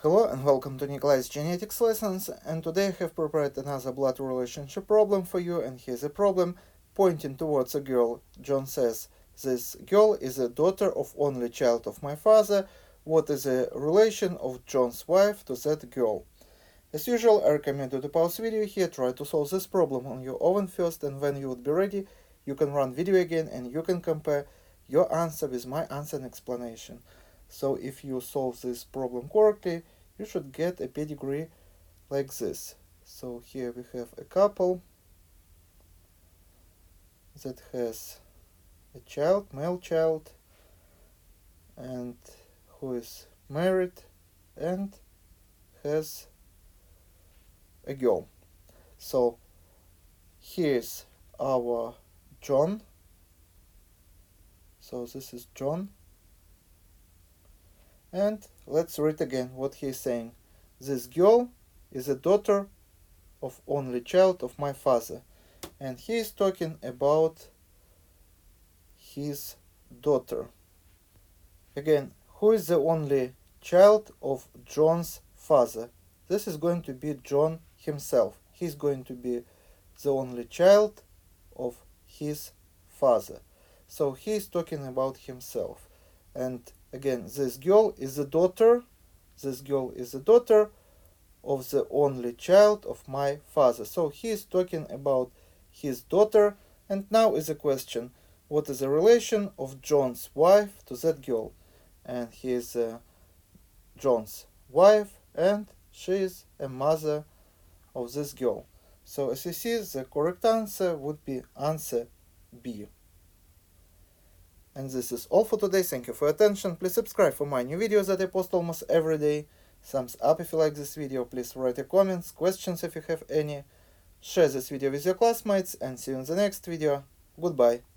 Hello and welcome to Nikolai's genetics lessons, and today I have prepared another blood relationship problem for you, and here's a problem pointing towards a girl. John says, this girl is a daughter of only child of my father. What is the relation of John's wife to that girl? As usual, I recommend you to pause video here, try to solve this problem on your own first, and when you would be ready, you can run video again and you can compare your answer with my answer and explanation. So if you solve this problem correctly, you should get a pedigree like this. So here we have a couple that has a child, male child, and who is married and has a girl. So here's our John. So this is John. And let's read again what he is saying. This girl is a daughter of only child of my father. And he is talking about his daughter. Again, who is the only child of John's father? This is going to be John himself. He's going to be the only child of his father. So he is talking about himself. And again, this girl is the daughter. This girl is the daughter of the only child of my father. So he is talking about his daughter. And now is a question: what is the relation of John's wife to that girl? And he is John's wife, and she is a mother of this girl. So as you see, the correct answer would be answer B. And this is all for today. Thank you for your attention. Please subscribe for my new videos that I post almost every day. Thumbs up if you like this video. Please write your comments, questions if you have any. Share this video with your classmates, and see you in the next video. Goodbye.